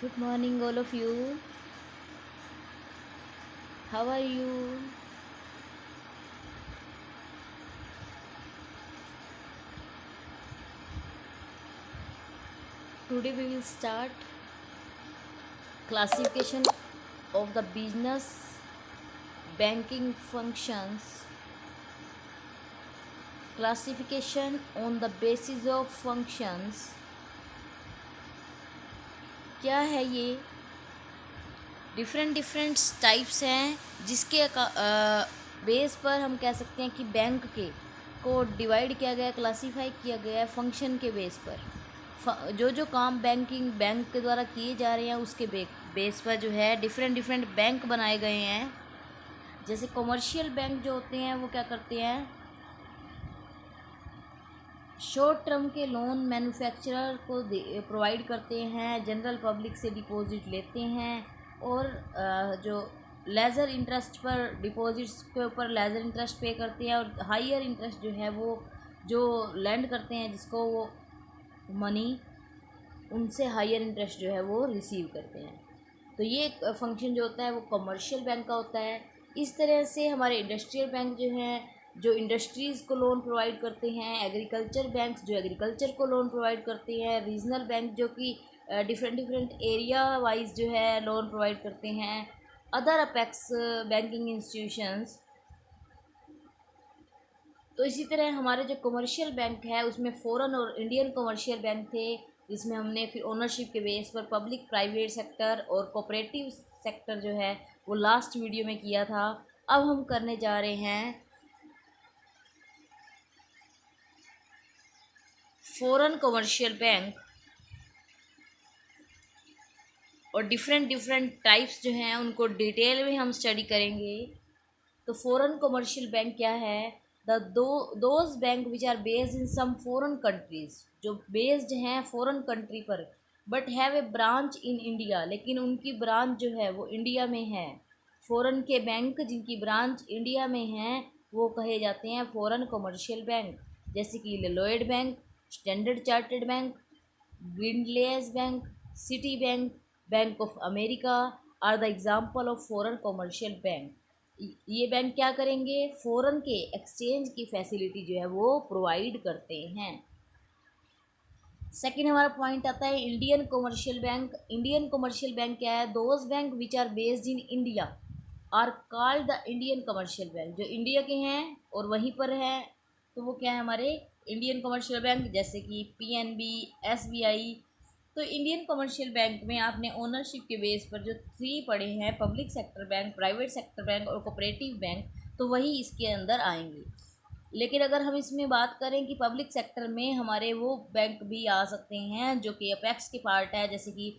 Good morning, all of you. How are you? Today we will start classification of the business banking functions. Classification on the basis of functions. क्या है ये? Different types हैं जिसके base पर हम कह सकते हैं कि बैंक के को डिवाइड किया गया, क्लासीफाई किया गया है फंक्शन के बेस पर। जो काम बैंक के द्वारा किए जा रहे हैं उसके बेस पर जो है डिफरेंट बैंक बनाए गए हैं। जैसे कमर्शियल बैंक जो होते हैं वो क्या करते हैं, शॉर्ट टर्म के लोन मैन्युफैक्चरर को प्रोवाइड करते हैं, जनरल पब्लिक से डिपॉजिट लेते हैं और जो लेज़र इंटरेस्ट पर डिपॉजिट्स के ऊपर लेज़र इंटरेस्ट पे करते हैं और हायर इंटरेस्ट जो है वो जो लैंड करते हैं जिसको वो मनी उनसे हायर इंटरेस्ट जो है वो रिसीव करते हैं। तो ये फंक्शन जो होता है वो कमर्शियल बैंक का होता है। इस तरह से हमारे इंडस्ट्रियल बैंक जो हैं जो इंडस्ट्रीज़ को लोन प्रोवाइड करते हैं, एग्रीकल्चर बैंक्स जो एग्रीकल्चर को लोन प्रोवाइड करते हैं, रीजनल बैंक जो कि डिफरेंट एरिया वाइज जो है लोन प्रोवाइड करते हैं, अदर अपेक्स बैंकिंग इंस्टीट्यूशंस। तो इसी तरह हमारे जो कमर्शियल बैंक है उसमें फ़ॉरेन और इंडियन कमर्शियल बैंक थे, जिसमें हमने फिर ओनरशिप के बेस पर पब्लिक प्राइवेट सेक्टर और कोऑपरेटिव सेक्टर जो है वो लास्ट वीडियो में किया था। अब हम करने जा रहे हैं फॉरेन कमर्शियल बैंक और डिफरेंट टाइप्स जो हैं उनको डिटेल में हम स्टडी करेंगे। तो फॉरेन कमर्शियल बैंक क्या है? Those bank which are based in some foreign countries, जो बेस्ड हैं फॉरेन कंट्री पर but have a branch in India, लेकिन उनकी ब्रांच जो है वो इंडिया में है। फॉरेन के बैंक जिनकी ब्रांच इंडिया में हैं वो कहे जाते हैं फॉरेन कमर्शियल बैंक, जैसे कि lloyd bank, standard chartered bank, Grindlays bank, city bank, bank of America are the example of foreign commercial bank. ये बैंक क्या करेंगे? फॉरेन के एक्सचेंज की फैसिलिटी जो है वो प्रोवाइड करते हैं। सेकेंड हमारा पॉइंट आता है Indian commercial bank. Indian commercial bank क्या है? Those bank which are based in India are called the Indian commercial bank. जो इंडिया के हैं और वहीं पर हैं तो वो क्या है हमारे इंडियन कमर्शियल बैंक, जैसे कि पीएनबी, एसबीआई। तो इंडियन कमर्शियल बैंक में आपने ओनरशिप के बेस पर जो थ्री पढ़े हैं, public sector bank, private sector bank और कोऑपरेटिव बैंक, तो वही इसके अंदर आएंगे। लेकिन अगर हम इसमें बात करें कि पब्लिक सेक्टर में हमारे वो बैंक भी आ सकते हैं जो कि अपेक्स के पार्ट है, जैसे कि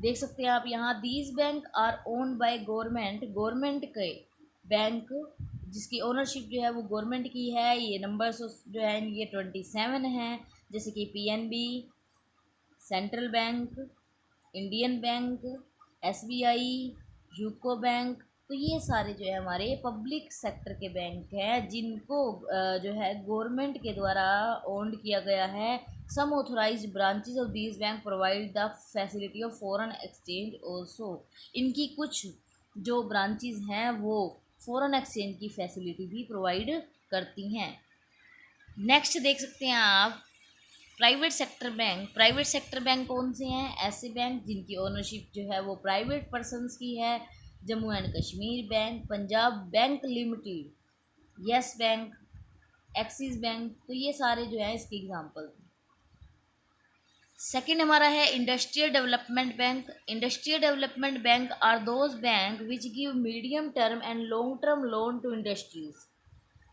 देख सकते हैं आप यहाँ, these bank are owned by government के बैंक जिसकी ओनरशिप जो है वो गवर्नमेंट की है। ये नंबर्स जो है ये 27 हैं, जैसे कि PNB, central bank, Indian bank, SBI, UCO bank. तो ये सारे जो है हमारे पब्लिक सेक्टर के बैंक हैं जिनको जो है गवर्नमेंट के द्वारा ओन्ड किया गया है। Some authorised branches of these bank provide the facility of foreign exchange also. इनकी कुछ जो ब्रांचेस हैं वो फॉरेन एक्सचेंज की फैसिलिटी भी प्रोवाइड करती हैं। नेक्स्ट देख सकते हैं आप private sector bank. Private sector bank कौन से हैं? ऐसे बैंक जिनकी ओनरशिप जो है वो प्राइवेट पर्सनस की है। Jammu and Kashmir bank, Punjab bank limited, yes bank, axis bank. तो ये सारे जो है इसके एग्जांपल। सेकंड हमारा है industrial development bank. Industrial development bank are those bank which give medium term and long term loan to industries.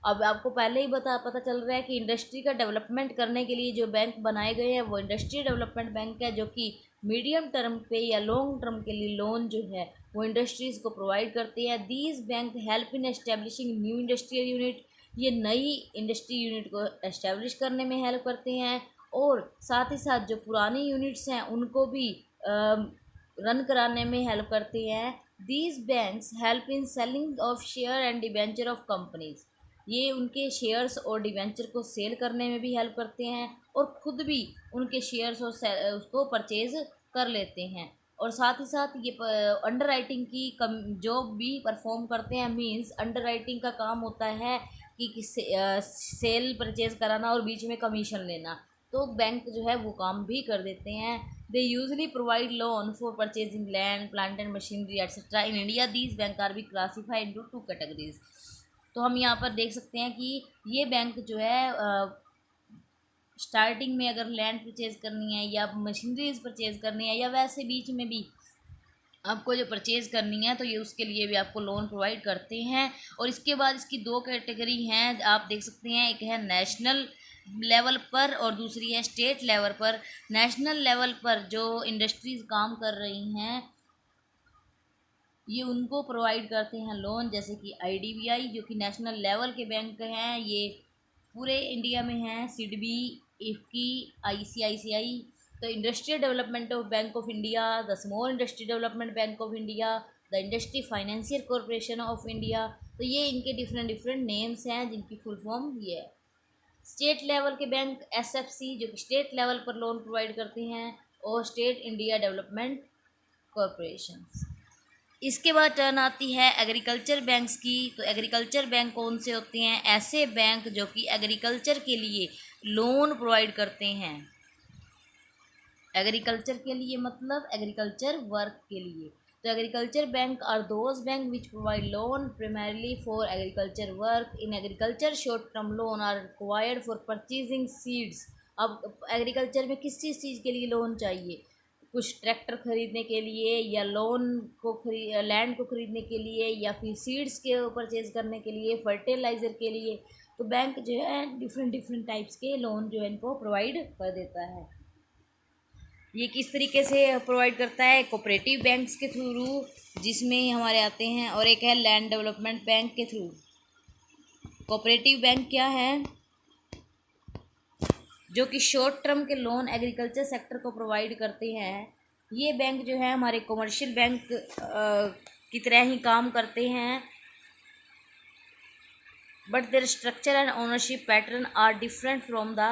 अब आपको पहले ही पता चल रहा है कि इंडस्ट्री का डेवलपमेंट करने के लिए जो बैंक बनाए गए हैं वो इंडस्ट्रियल डेवलपमेंट बैंक है, जो कि मीडियम टर्म पे या लॉन्ग टर्म के लिए लोन जो है वो इंडस्ट्रीज़ को प्रोवाइड करती है। These bank help in establishing new industrial unit. ये नई इंडस्ट्री यूनिट को एस्टेब्लिश करने में हेल्प करते हैं और साथ ही साथ जो पुरानी यूनिट्स हैं उनको भी रन कराने में हेल्प करते हैं। These banks help in selling of share and debenture of companies. ये उनके शेयर्स और डिवेंचर को सेल करने में भी हेल्प करते हैं और ख़ुद भी उनके शेयर्स और उसको परचेज़ कर लेते हैं। और साथ ही साथ ये अंडर राइटिंग की कम जॉब भी परफॉर्म करते हैं। मींस अंडर राइटिंग का काम होता है कि सेल परचेज़ कराना और बीच में कमीशन लेना, तो बैंक जो है वो काम भी कर देते हैं। They usually provide loan for purchasing land, plant and machinery etcetera. In India these bank R B classified into two categories. तो हम यहाँ पर देख सकते हैं कि ये बैंक जो है स्टार्टिंग में अगर लैंड परचेज़ करनी है या मशीनरीज परचेज़ करनी है या वैसे बीच में भी आपको जो परचेज़ करनी है, तो ये उसके लिए भी आपको लोन प्रोवाइड करते हैं। और इसके बाद इसकी दो कैटेगरी हैं, आप देख सकते हैं, एक है नेशनल लेवल पर और दूसरी है स्टेट लेवल पर। नेशनल लेवल पर जो इंडस्ट्रीज़ काम कर रही हैं ये उनको प्रोवाइड करते हैं लोन, जैसे कि आईडीबीआई जो कि नेशनल लेवल के बैंक हैं, ये पूरे इंडिया में हैं। सिडबी, इफ्की, आईसीआईसीआई। तो industrial development of bank of India, the small industry development bank of India, the industry financial corporation of India. तो ये इनके डिफरेंट डिफरेंट नेम्स हैं जिनकी फुल फॉर्म ये है। स्टेट लेवल के बैंक एसएफसी जो कि स्टेट लेवल पर लोन प्रोवाइड करते हैं, और स्टेट इंडिया डेवलपमेंट कॉरपोरेशन। इसके बाद टर्न आती है एग्रीकल्चर बैंक्स की। तो एग्रीकल्चर बैंक कौन से होते हैं? ऐसे बैंक जो कि एग्रीकल्चर के लिए लोन प्रोवाइड करते हैं। एग्रीकल्चर के लिए मतलब एग्रीकल्चर वर्क के लिए। तो agriculture bank are those bank which provide loan primarily for agriculture work. In agriculture short term loan are required for purchasing seeds. अब एग्रीकल्चर में किस चीज़ के लिए लोन चाहिए? कुछ ट्रैक्टर खरीदने के लिए, या लोन को लैंड को खरीदने के लिए, या फिर सीड्स के परचेज करने के लिए, फर्टिलाइज़र के लिए। तो बैंक जो है डिफरेंट डिफरेंट टाइप्स के लोन जो है इनको प्रोवाइड कर देता है। ये किस तरीके से प्रोवाइड करता है? कोऑपरेटिव बैंक्स के थ्रू, जिसमें हमारे आते हैं, और एक है लैंड डेवलपमेंट बैंक के थ्रू। कोऑपरेटिव बैंक क्या है? जो कि शॉर्ट टर्म के लोन एग्रीकल्चर सेक्टर को प्रोवाइड करते हैं। ये बैंक जो है हमारे कमर्शियल बैंक की तरह ही काम करते हैं, but their structure and ownership pattern are different from the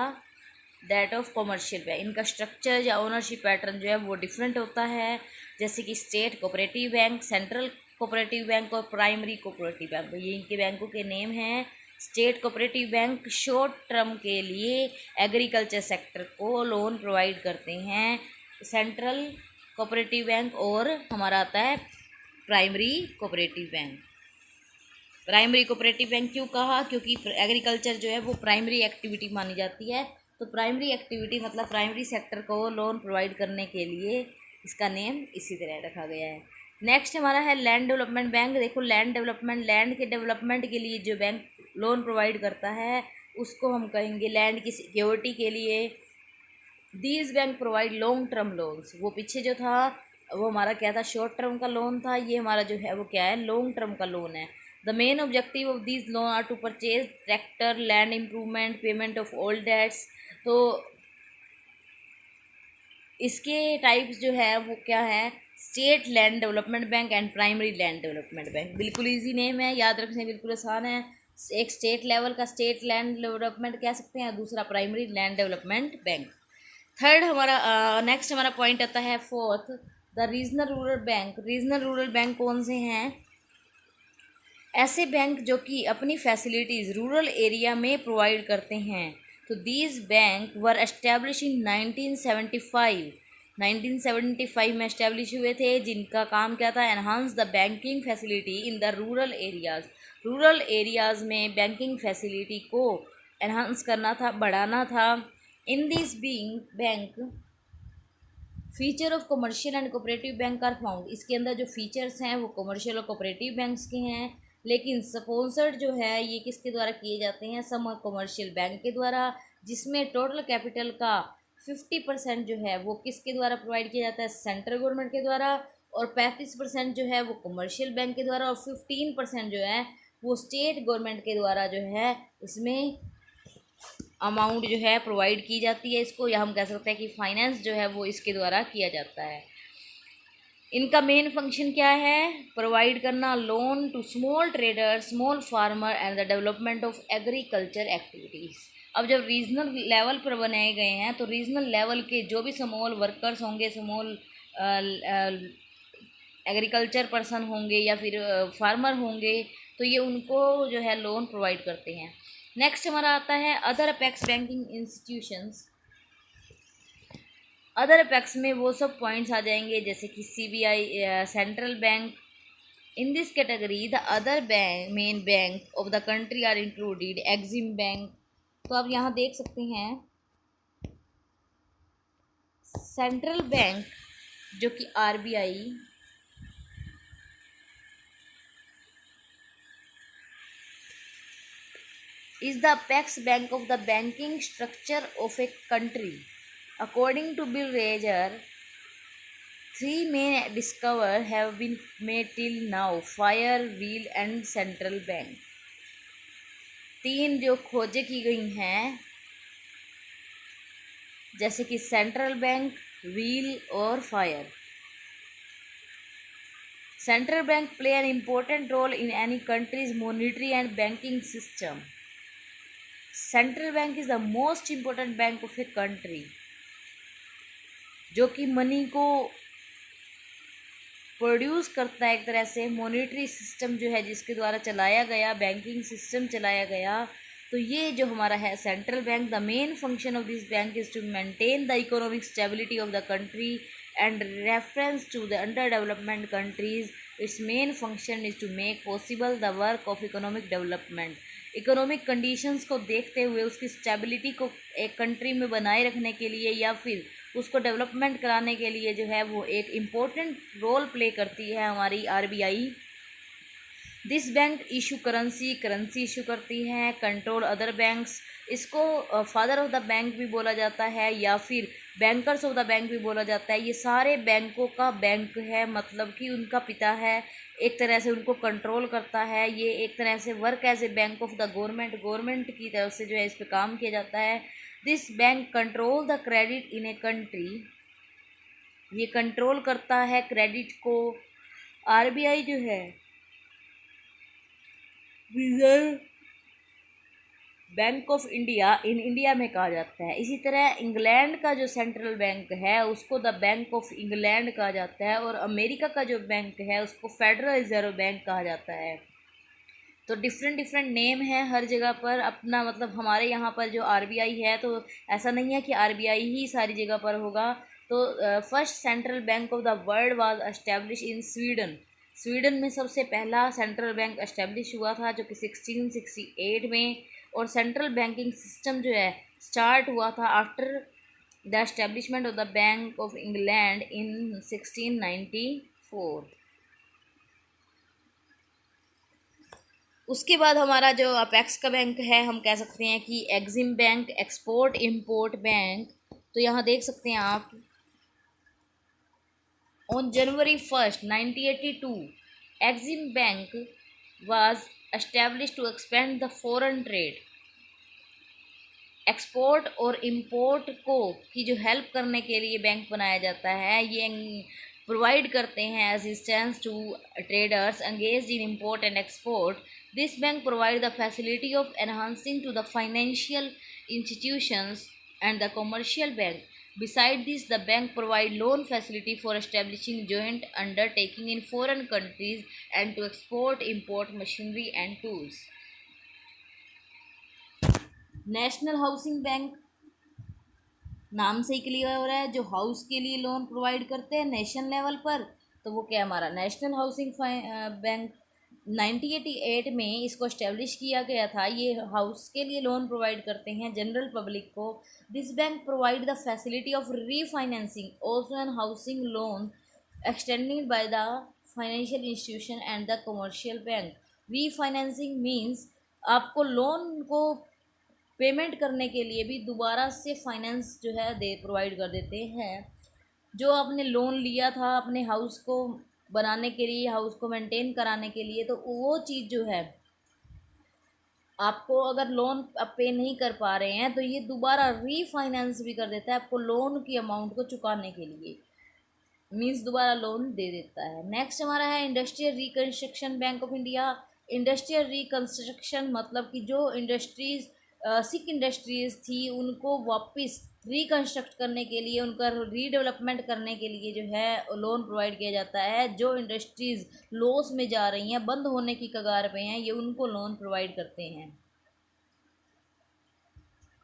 that of commercial bank. इनका स्ट्रक्चर या ओनरशिप पैटर्न जो है वो डिफरेंट होता है, जैसे कि state cooperative bank, central cooperative bank और प्राइमरी कोऑपरेटिव बैंक। ये इनके बैंकों के नेम हैं। State cooperative bank short term के लिए एग्रीकल्चर सेक्टर को लोन प्रोवाइड करते हैं। सेंट्रल कोऑपरेटिव बैंक और हमारा आता है primary cooperative bank. Primary cooperative bank क्यों कहा? क्योंकि एग्रीकल्चर जो है वो प्राइमरी एक्टिविटी मानी जाती है। तो प्राइमरी एक्टिविटी मतलब प्राइमरी सेक्टर को लोन प्रोवाइड करने के लिए इसका नेम इसी तरह रखा गया है। नेक्स्ट हमारा है लैंड डेवलपमेंट बैंक। देखो लैंड डेवलपमेंट, लैंड के डेवलपमेंट के लिए जो बैंक लोन प्रोवाइड करता है उसको हम कहेंगे लैंड की सिक्योरिटी के लिए। These bank provide long term loans. वो पीछे जो था वो हमारा क्या था? शॉर्ट टर्म का लोन था। ये हमारा जो है वो क्या है? लॉन्ग टर्म का लोन है। The main objective of these loan are to purchase tractor, land improvement, payment of old debts. तो इसके टाइप्स जो है वो क्या है? State land development bank and primary land development bank. बिल्कुल इजी नेम है, याद रखने बिल्कुल आसान है। एक स्टेट लेवल का स्टेट लैंड डेवलपमेंट कह सकते हैं, दूसरा primary land development bank. Third हमारा नेक्स्ट हमारा पॉइंट आता है fourth, the regional rural bank. Regional rural bank कौन से हैं? ऐसे बैंक जो कि अपनी फैसिलिटीज़ रूरल एरिया में प्रोवाइड करते हैं। तो these bank were establish in 1975। 1975 में एस्टेब्लिश हुए थे, जिनका काम क्या था? Enhance the banking facility in the rural areas. Rural areas में बैंकिंग फैसिलिटी को एनहांस करना था, बढ़ाना था। In this being bank feature of commercial and cooperative bank are found. इसके अंदर जो फीचर्स हैं वो कमर्शियल और कोऑपरेटिव बैंक्स के हैं, लेकिन स्पॉन्सर्ड जो है ये किसके द्वारा किए जाते हैं? सम कमर्शियल बैंक के द्वारा, जिसमें टोटल कैपिटल का 50% जो है वो किसके द्वारा प्रोवाइड किया जाता है? सेंट्रल गवर्नमेंट के द्वारा। और 35% जो है वो कमर्शियल बैंक के द्वारा, और 15% जो है वो स्टेट गवर्नमेंट के द्वारा जो है इसमें अमाउंट जो है प्रोवाइड की जाती है इसको, या हम कह सकते हैं कि फाइनेंस जो है वो इसके द्वारा किया जाता है। इनका मेन फंक्शन क्या है? प्रोवाइड करना loan to small trader, small farmer and the development of agriculture activities. अब जब रीजनल लेवल पर बनाए गए हैं तो रीजनल लेवल के जो भी स्मॉल वर्कर्स होंगे, स्मॉल एग्रीकल्चर पर्सन होंगे या फिर फार्मर होंगे, तो ये उनको जो है लोन प्रोवाइड करते हैं। नेक्स्ट हमारा आता है other apex banking institutions. Other apex में वो सब पॉइंट्स आ जाएंगे जैसे कि CBI, central bank. In this category the other bank main bank of the country are included EXIM bank. तो आप यहाँ देख सकते हैं सेंट्रल बैंक जो कि RBI, is the apex bank of the banking structure of a country. According to Bill Rager, three main discoveries have been made till now: fire, wheel and central bank. तीन जो खोजें की गई हैं जैसे कि सेंट्रल बैंक, व्हील और fire. Central bank play an important role in any country's monetary and banking system. Central bank is the most important bank of a country, जो कि मनी को प्रोड्यूस करता है, एक तरह से मॉनेटरी सिस्टम जो है जिसके द्वारा चलाया गया, बैंकिंग सिस्टम चलाया गया। तो ये जो हमारा है central bank, the main function of this bank is to maintain the economic stability of the country and reference to the under development countries. Its main function is to make possible the work of economic development. Economic conditions को देखते हुए उसकी stability को एक country में बनाए रखने के लिए या फिर उसको डेवलपमेंट कराने के लिए जो है वो एक इम्पोर्टेंट रोल प्ले करती है हमारी RBI. This bank issue currency issue करती है, कंट्रोल अदर बैंक्स। इसको फादर ऑफ द बैंक भी बोला जाता है या फिर बैंकर्स ऑफ द बैंक भी बोला जाता है। ये सारे बैंकों का बैंक है, मतलब कि उनका पिता है, एक तरह से उनको कंट्रोल करता है। ये एक तरह से work as a bank of the government की तरफ से जो है इस पर काम किया जाता है। This bank control the credit in a country. ये कंट्रोल करता है क्रेडिट को। आरबीआई जो है reserve bank of India in India में कहा जाता है। इसी तरह इंग्लैंड का जो सेंट्रल बैंक है उसको द बैंक ऑफ इंग्लैंड कहा जाता है और अमेरिका का जो बैंक है उसको फेडरल रिजर्व बैंक कहा जाता है। तो डिफरेंट नेम है हर जगह पर अपना, मतलब हमारे यहाँ पर जो आरबीआई है तो ऐसा नहीं है कि आरबीआई ही सारी जगह पर होगा। तो first central bank of the world was establish in Sweden. Sweden में सबसे पहला सेंट्रल बैंक एस्टेब्लिश हुआ था जो कि 1668 में। और सेंट्रल बैंकिंग सिस्टम जो है स्टार्ट हुआ था after the establishment of the bank of England in 1694। उसके बाद हमारा जो अपेक्स का बैंक है हम कह सकते हैं कि EXIM bank, export import bank. तो यहाँ देख सकते हैं आप on January 1, 1982 EXIM bank was establish to expand the foreign trade. Export और इंपोर्ट को की जो हेल्प करने के लिए बैंक बनाया जाता है। ये प्रोवाइड करते हैं assistance to traders engaged in import and export. This bank provide the facility of enhancing to the financial institutions and the commercial bank. Beside this, the bank provide loan facility for establishing joint undertaking in foreign countries and to export import machinery and tools. National housing bank नाम से ही clear हो रहा है, जो house के लिए loan provide करते हैं नेशनल लेवल पर। तो वो क्या हमारा नेशनल हाउसिंग बैंक 1988 में इसको इस्टेब्लिश किया गया था। ये हाउस के लिए लोन प्रोवाइड करते हैं जनरल पब्लिक को। This bank provide the facility of refinancing also an housing loan extended by the financial institution and the commercial bank. Refinancing means आपको लोन को पेमेंट करने के लिए भी दोबारा से फाइनेंस जो है दे प्रोवाइड कर देते हैं। जो आपने लोन लिया था अपने हाउस को बनाने के लिए, हाउस को मेंटेन कराने के लिए, तो वो चीज़ जो है आपको अगर लोन आप पे नहीं कर पा रहे हैं तो ये दोबारा रीफाइनेंस भी कर देता है आपको लोन की अमाउंट को चुकाने के लिए, मीन्स दोबारा लोन दे देता है। नेक्स्ट हमारा है industrial reconstruction bank of India. Industrial reconstruction मतलब कि जो इंडस्ट्रीज़ सिख इंडस्ट्रीज़ थी उनको वापस रिकन्स्ट्रक्ट करने के लिए, उनका रीडेवलपमेंट करने के लिए जो है लोन प्रोवाइड किया जाता है। जो इंडस्ट्रीज़ लॉस में जा रही हैं, बंद होने की कगार पे हैं, ये उनको लोन प्रोवाइड करते हैं।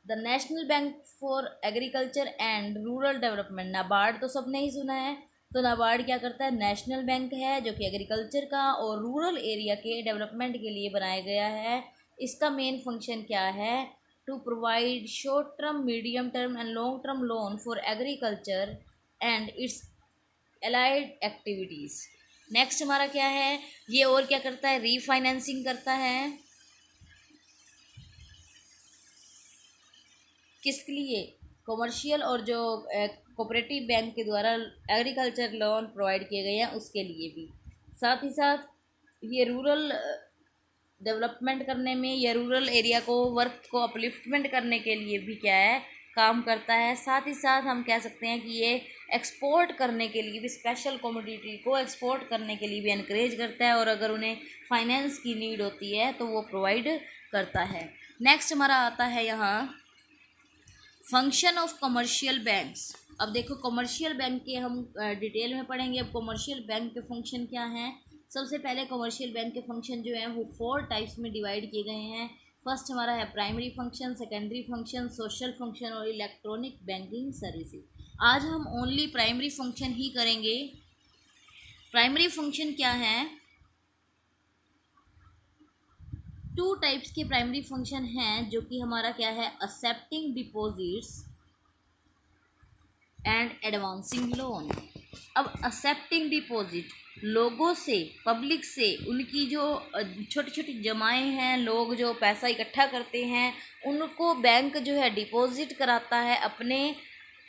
The national bank for agriculture and rural development, NABARD तो सबने ही सुना है। तो नाबार्ड क्या करता है, नेशनल बैंक है जो कि एग्रीकल्चर का और रूरल एरिया के डेवलपमेंट के लिए बनाया गया है। इसका मेन फंक्शन क्या है, to provide short term, medium term and long term loan for agriculture and its allied activities. Next हमारा क्या है, ये और क्या करता है, रीफाइनेंसिंग करता है। किसके लिए, कमर्शियल और जो कोऑपरेटिव बैंक के द्वारा एग्रीकल्चर लोन प्रोवाइड किए गए हैं उसके लिए भी। साथ ही साथ ये रूरल डेवलपमेंट करने में या रूरल एरिया को वर्क को अपलिफ्टमेंट करने के लिए भी क्या है, काम करता है। साथ ही साथ हम कह सकते हैं कि ये एक्सपोर्ट करने के लिए भी, स्पेशल कमोडिटी को एक्सपोर्ट करने के लिए भी इनकरेज करता है, और अगर उन्हें फाइनेंस की नीड होती है तो वो प्रोवाइड करता है। नेक्स्ट हमारा आता है यहाँ फंक्शन ऑफ कमर्शियल बैंक्स। अब देखो कमर्शियल बैंक के हम डिटेल में पढ़ेंगे। अब कमर्शियल बैंक के फंक्शन क्या हैं, सबसे पहले कमर्शियल बैंक के फंक्शन जो हैं वो 4 टाइप्स में डिवाइड किए गए हैं। फर्स्ट हमारा है primary function, secondary function, social function और इलेक्ट्रॉनिक बैंकिंग सर्विसेज। आज हम ओनली प्राइमरी फंक्शन ही करेंगे। प्राइमरी फंक्शन क्या है, 2 टाइप्स के प्राइमरी फंक्शन हैं जो कि हमारा क्या है, accepting deposits and advancing loan. अब एक्सेप्टिंग डिपॉजिट, लोगों से, पब्लिक से उनकी जो छोटी छोटी जमाएं हैं, लोग जो पैसा इकट्ठा करते हैं उनको बैंक जो है डिपॉजिट कराता है अपने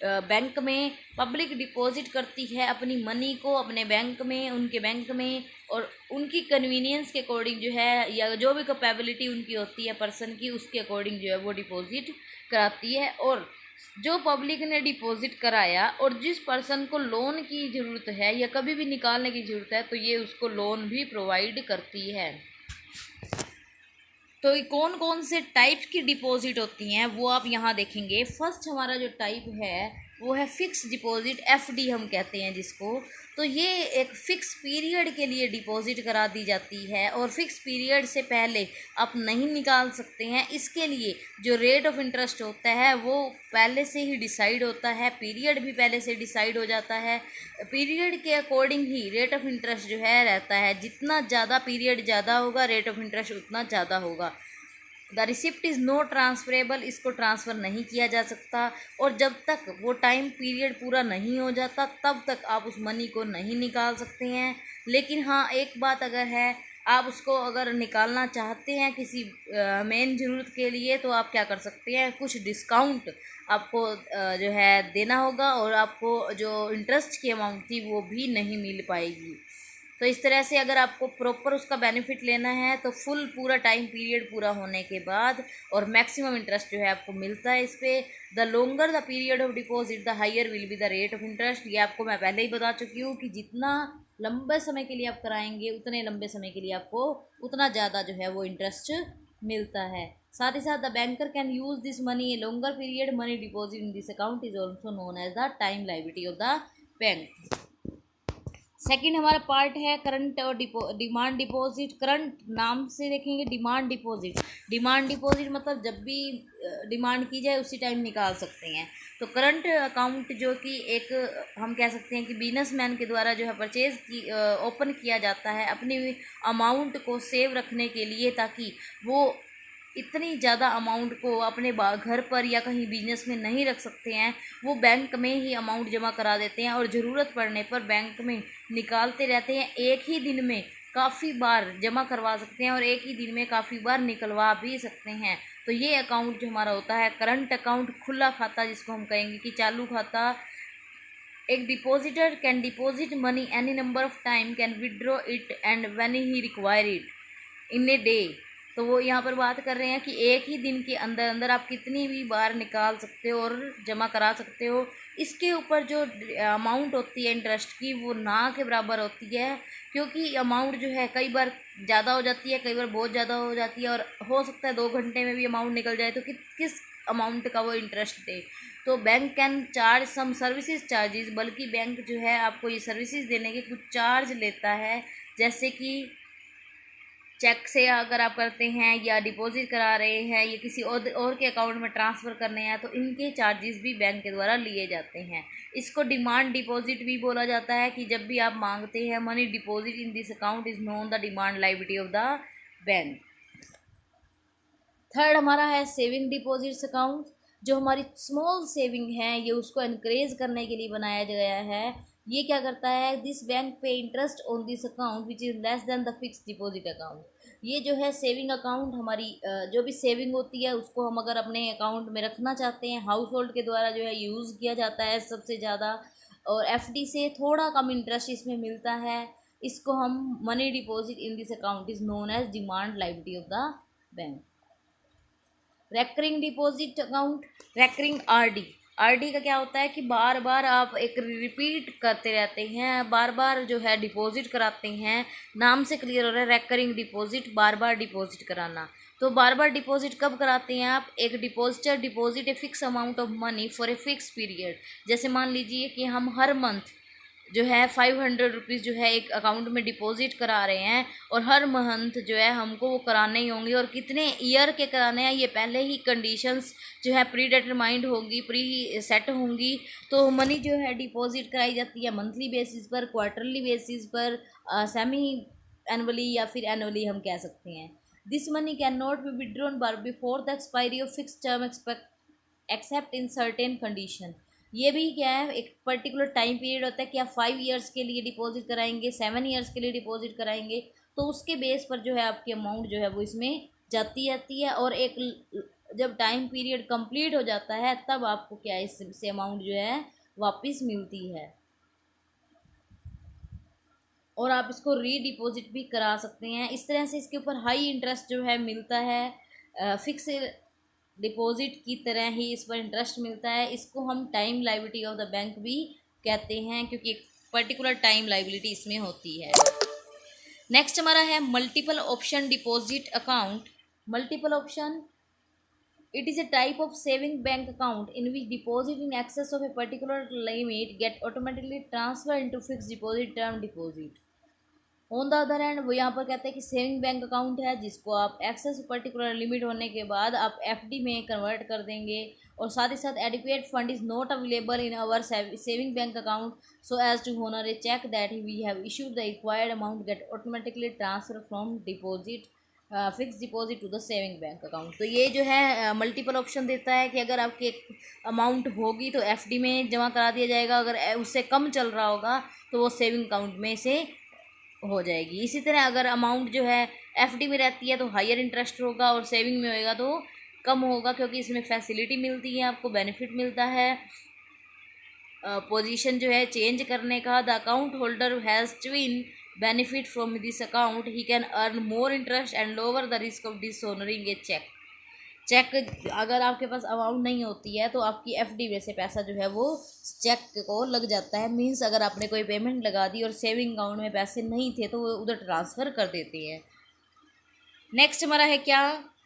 बैंक में। पब्लिक डिपॉजिट करती है अपनी मनी को अपने बैंक में, उनके बैंक में, और उनकी कन्वीनियंस के अकॉर्डिंग जो है या जो भी कैपेबिलिटी उनकी होती है पर्सन की, उसके अकॉर्डिंग जो है वो डिपॉजिट कराती है। और जो पब्लिक ने डिपॉजिट कराया और जिस पर्सन को लोन की ज़रूरत है या कभी भी निकालने की ज़रूरत है तो ये उसको लोन भी प्रोवाइड करती है। तो कौन कौन से टाइप की डिपॉजिट होती हैं वो आप यहाँ देखेंगे। फर्स्ट हमारा जो टाइप है वो है फिक्स डिपॉजिट, एफडी हम कहते हैं जिसको। तो ये एक फ़िक्स पीरियड के लिए डिपॉजिट करा दी जाती है और फिक्स पीरियड से पहले आप नहीं निकाल सकते हैं। इसके लिए जो रेट ऑफ इंटरेस्ट होता है वो पहले से ही डिसाइड होता है, पीरियड भी पहले से डिसाइड हो जाता है। पीरियड के according he rate of interest जो है रहता है, जितना ज़्यादा पीरियड ज़्यादा होगा रेट ऑफ इंटरेस्ट उतना ज़्यादा होगा। The receipt is no transferable, इसको ट्रांसफ़र नहीं किया जा सकता, और जब तक वो टाइम पीरियड पूरा नहीं हो जाता तब तक आप उस मनी को नहीं निकाल सकते हैं। लेकिन हाँ, एक बात अगर है, आप उसको अगर निकालना चाहते हैं किसी मेन ज़रूरत के लिए तो आप क्या कर सकते हैं, कुछ डिस्काउंट आपको जो है देना होगा और आपको जो इंटरेस्ट की अमाउंट थी वो भी नहीं मिल पाएगी। तो इस तरह से अगर आपको प्रॉपर उसका बेनिफिट लेना है तो फुल पूरा टाइम पीरियड पूरा होने के बाद और मैक्सिमम इंटरेस्ट जो है आपको मिलता है इस पर। The longer the period of deposit the higher will be the rate of interest. ये आपको मैं पहले ही बता चुकी हूँ कि जितना लंबे समय के लिए आप कराएंगे उतने लंबे समय के लिए आपको उतना ज़्यादा जो है वो इंटरेस्ट मिलता है। साथ ही साथ the banker can use this money a longer period, money deposit in this account is also known as the time liability of the bank. Second हमारा पार्ट है करंट और डिमांड डिपॉजिट। करंट नाम से देखेंगे डिमांड डिपॉजिट। डिमांड डिपॉजिट मतलब जब भी demand की जाए उसी टाइम निकाल सकते हैं। तो करंट अकाउंट जो कि एक हम कह सकते हैं कि बिजनेसमैन के द्वारा जो है परचेज की ओपन किया जाता है अपनी अमाउंट को सेव रखने के लिए, ताकि वो इतनी ज़्यादा अमाउंट को अपने घर पर या कहीं बिजनेस में नहीं रख सकते हैं, वो बैंक में ही अमाउंट जमा करा देते हैं और ज़रूरत पड़ने पर बैंक में निकालते रहते हैं। एक ही दिन में काफ़ी बार जमा करवा सकते हैं और एक ही दिन में काफ़ी बार निकलवा भी सकते हैं। तो ये अकाउंट जो हमारा होता है करंट अकाउंट, खुला खाता जिसको हम कहेंगे कि चालू खाता। एक depositor can deposit money any number of time, can withdraw it and when he require it in a day. तो वो यहाँ पर बात कर रहे हैं कि एक ही दिन के अंदर अंदर आप कितनी भी बार निकाल सकते हो और जमा करा सकते हो। इसके ऊपर जो अमाउंट होती है इंटरेस्ट की वो ना के बराबर होती है, क्योंकि अमाउंट जो है कई बार ज़्यादा हो जाती है, कई बार बहुत ज़्यादा हो जाती है, और हो सकता है 2 घंटे में भी अमाउंट निकल जाए, तो किस अमाउंट का वो इंटरेस्ट दे। तो bank can charge some services charges, बल्कि बैंक जो है आपको ये सर्विसेज देने के कुछ चार्ज लेता है, जैसे कि चेक से अगर आप करते हैं या डिपॉजिट करा रहे हैं या किसी और के अकाउंट में ट्रांसफ़र करने हैं, तो इनके चार्जेस भी बैंक के द्वारा लिए जाते हैं। इसको डिमांड डिपॉजिट भी बोला जाता है, कि जब भी आप मांगते हैं money deposit in this account is known the demand liability of the bank. Third हमारा है सेविंग डिपॉजिट्स अकाउंट। जो हमारी स्मॉल सेविंग है ये उसको इनक्रेज करने के लिए बनाया गया है। ये क्या करता है, दिस बैंक पे interest on this account which is less than the fix deposit account. ये जो है सेविंग अकाउंट, हमारी जो भी सेविंग होती है उसको हम अगर अपने अकाउंट में रखना चाहते हैं, हाउस होल्ड के द्वारा जो है यूज़ किया जाता है सबसे ज़्यादा, और एफडी से थोड़ा कम इंटरेस्ट इसमें मिलता है। इसको हम money deposit in this account is known as demand liability of the bank. Recurring deposit account, recurring RD. RD का क्या होता है कि बार बार आप एक रिपीट करते रहते हैं, बार बार जो है डिपॉजिट कराते हैं। नाम से क्लियर हो रहा है रेकरिंग डिपॉजिट, बार बार डिपॉजिट कराना। तो बार बार डिपॉजिट कब कराते हैं आप, एक depositor deposit a fix amount of money for a fix period. जैसे मान लीजिए कि हम हर मंथ जो है 500 रुपीज़ जो है एक अकाउंट में डिपॉजिट करा रहे हैं, और हर मंथ जो है हमको वो कराने ही होंगे, और कितने ईयर के कराने हैं ये पहले ही कंडीशंस जो है प्री डिटरमाइंड होंगी, प्री सेट होंगी। तो मनी जो है डिपॉजिट कराई जाती है मंथली बेसिस पर, क्वार्टरली बेसिस पर, सेमी एनुअली या फिर एनुअली हम कह सकते हैं। This money can not be withdrawn before the expiry of fix term accept in certain condition. ये भी क्या है, एक पर्टिकुलर टाइम पीरियड होता है कि आप 5 ईयर्स के लिए डिपॉजिट कराएंगे, 7 ईयर्स के लिए डिपॉजिट कराएंगे, तो उसके बेस पर जो है आपकी अमाउंट जो है वो इसमें जाती है, और एक जब टाइम पीरियड कंप्लीट हो जाता है तब आपको क्या है इससे अमाउंट जो है वापस मिलती है, और आप इसको रीडिपॉजिट भी करा सकते हैं। इस तरह से इसके ऊपर हाई इंटरेस्ट जो है मिलता है, फिक्स डिपॉजिट की तरह ही इस पर इंटरेस्ट मिलता है। इसको हम time liability of the bank भी कहते हैं, क्योंकि एक पर्टिकुलर टाइम लायबिलिटी इसमें होती है। नेक्स्ट हमारा है multiple option deposit account. Multiple option, it is a type of saving bank account in which deposit in excess of a particular limit get automatically transferred into fixed deposit term deposit। On the other hand वो यहाँ पर कहते हैं कि saving bank account है जिसको आप access particular limit होने के बाद आप एफडी में कन्वर्ट कर देंगे, और साथ ही साथ adequate fund is not available in our saving bank account so as to honour a cheque that we have issued the required amount get automatically transfer from deposit fix deposit to the saving bank account. तो ये जो है multiple option देता है कि अगर आपकी amount होगी तो एफडी में जमा करा दिया जाएगा, अगर उससे कम चल रहा होगा तो वो सेविंग अकाउंट में से हो जाएगी। इसी तरह अगर अमाउंट जो है एफडी में रहती है तो हायर इंटरेस्ट होगा, और सेविंग में होएगा तो कम होगा, क्योंकि इसमें फैसिलिटी मिलती है, आपको बेनिफिट मिलता है पोजीशन जो है चेंज करने का। The account holder has twin benefit from this account, he can earn more interest and lower the risk of dishonouring a cheque. Cheque अगर आपके पास अमाउंट नहीं होती है तो आपकी एफडी में से पैसा जो है वो चेक को लग जाता है। मींस अगर आपने कोई पेमेंट लगा दी और सेविंग अकाउंट में पैसे नहीं थे तो वो उधर ट्रांसफ़र कर देते हैं। नेक्स्ट हमारा है क्या,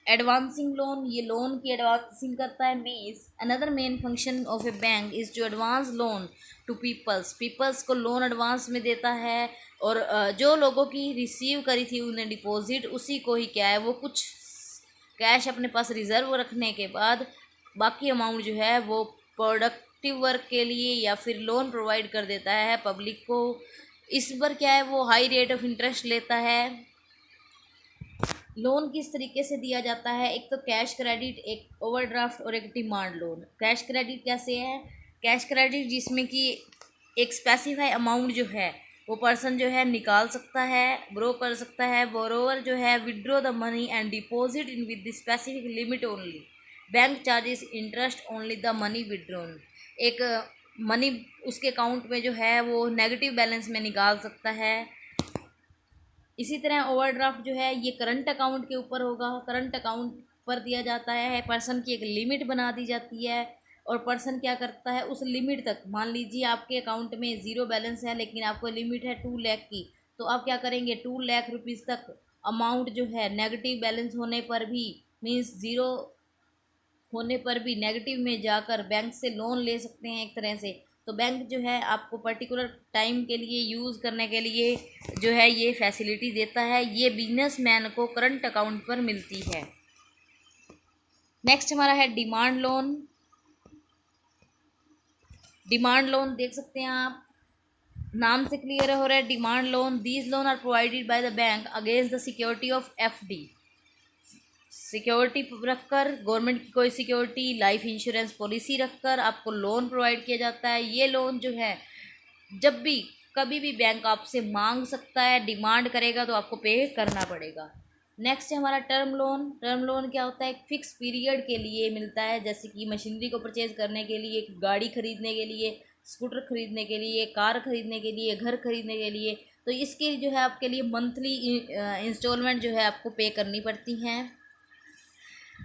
एडवांसिंग लोन। ये लोन की एडवांसिंग करता है। Means another main function of a bank is to advance loan to peoples को लोन एडवांस में देता है, और जो लोगों की रिसीव करी थी उन्हें डिपॉजिट उसी को ही क्या है वो कुछ कैश अपने पास रिज़र्व रखने के बाद बाकी अमाउंट जो है वो प्रोडक्टिव वर्क के लिए या फिर लोन प्रोवाइड कर देता है पब्लिक को। इस पर क्या है वो हाई रेट ऑफ इंटरेस्ट लेता है। लोन किस तरीके से दिया जाता है, एक तो कैश क्रेडिट, एक ओवरड्राफ्ट और एक डिमांड लोन। कैश क्रेडिट कैसे है, कैश क्रेडिट जिसमें कि एक स्पेसिफाई अमाउंट जो है वो पर्सन जो है निकाल सकता है, ब्रो कर सकता है। बोरोवर जो है withdraw the money and deposit in with the specific limit only, bank charges interest only the money withdrawn. एक मनी उसके अकाउंट में जो है वो नेगेटिव बैलेंस में निकाल सकता है। इसी तरह ओवरड्राफ्ट जो है ये करंट अकाउंट के ऊपर होगा। करंट अकाउंट पर दिया जाता है, पर्सन की एक लिमिट बना दी जाती है और पर्सन क्या करता है उस लिमिट तक, मान लीजिए आपके अकाउंट में ज़ीरो बैलेंस है लेकिन आपको लिमिट है 2 लाख की, तो आप क्या करेंगे 2 लाख रुपीज़ तक अमाउंट जो है नेगेटिव बैलेंस होने पर भी, मीन्स ज़ीरो होने पर भी नेगेटिव में जाकर बैंक से लोन ले सकते हैं एक तरह से। तो बैंक जो है आपको पर्टिकुलर टाइम के लिए यूज़ करने के लिए जो है ये फैसिलिटी देता है, ये बिजनेसमैन को करंट अकाउंट पर मिलती है। नेक्स्ट हमारा है डिमांड लोन। डिमांड लोन देख सकते हैं आप, नाम से क्लियर हो रहा है demand loan. These loan are provided by the bank against the security of FD. Security रखकर, गवर्नमेंट की कोई सिक्योरिटी, लाइफ इंश्योरेंस पॉलिसी रखकर आपको लोन प्रोवाइड किया जाता है। ये लोन जो है जब भी कभी भी बैंक आपसे मांग सकता है, डिमांड करेगा तो आपको पे करना पड़ेगा। नेक्स्ट है हमारा टर्म लोन। टर्म लोन क्या होता है, एक फिक्स पीरियड के लिए मिलता है, जैसे कि मशीनरी को परचेज करने के लिए, गाड़ी खरीदने के लिए, स्कूटर खरीदने के लिए, कार खरीदने के लिए, घर खरीदने के लिए। तो इसके जो है आपके लिए मंथली इंस्टॉलमेंट जो है आपको पे करनी पड़ती हैं।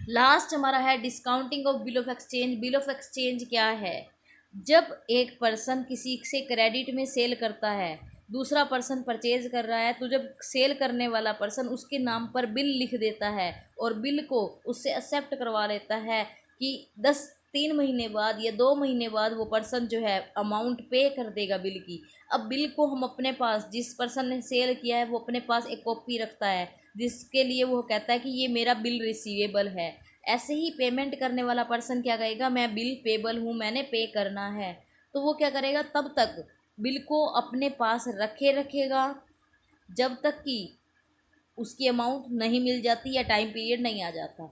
लास्ट हमारा है discounting of bill of exchange. Bill of exchange क्या है, जब एक पर्सन किसी से क्रेडिट में सेल करता है, दूसरा पर्सन परचेज कर रहा है, तो जब सेल करने वाला पर्सन उसके नाम पर बिल लिख देता है और बिल को उससे एक्सेप्ट करवा लेता है कि 3 महीने बाद या 2 महीने बाद वो पर्सन जो है अमाउंट पे कर देगा बिल की। अब बिल को हम अपने पास, जिस पर्सन ने सेल किया है वो अपने पास एक कॉपी रखता है जिसके लिए वो कहता है कि ये मेरा बिल रिसीवेबल है। ऐसे ही पेमेंट करने वाला पर्सन क्या कहेगा, मैं बिल पेबल हूँ, मैंने पे करना है। तो वो क्या करेगा, तब तक बिल को अपने पास रखेगा जब तक कि उसकी अमाउंट नहीं मिल जाती या टाइम पीरियड नहीं आ जाता।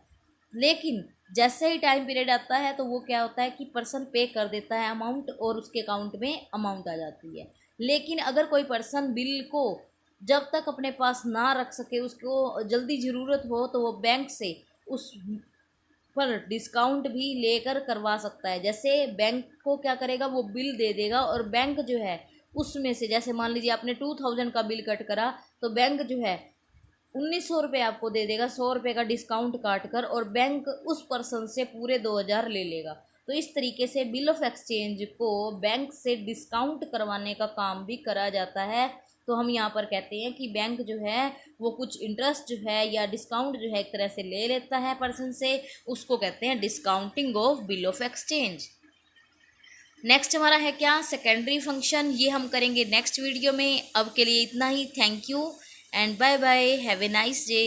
लेकिन जैसे ही टाइम पीरियड आता है तो वो क्या होता है कि पर्सन पे कर देता है अमाउंट और उसके अकाउंट में अमाउंट आ जाती है। लेकिन अगर कोई पर्सन बिल को जब तक अपने पास ना रख सके, उसको जल्दी ज़रूरत हो, तो वो बैंक से उस पर डिस्काउंट भी लेकर करवा सकता है। जैसे बैंक को क्या करेगा, वो बिल दे देगा और बैंक जो है उसमें से, जैसे मान लीजिए आपने 2000 का बिल कट करा, तो बैंक जो है 1900 रुपये आपको दे देगा, 100 रुपये का डिस्काउंट काट कर, और बैंक उस पर्सन से पूरे 2000 ले लेगा। तो इस तरीके से बिल ऑफ एक्सचेंज को बैंक से डिस्काउंट करवाने का काम भी करा जाता है। तो हम यहाँ पर कहते हैं कि बैंक जो है वो कुछ इंटरेस्ट जो है या डिस्काउंट जो है एक तरह से ले लेता है पर्सन से, उसको कहते हैं discounting of bill of exchange. Next हमारा है क्या, सेकेंडरी फंक्शन। ये हम करेंगे नेक्स्ट वीडियो में। अब के लिए इतना ही। Thank you and bye bye, have a nice day.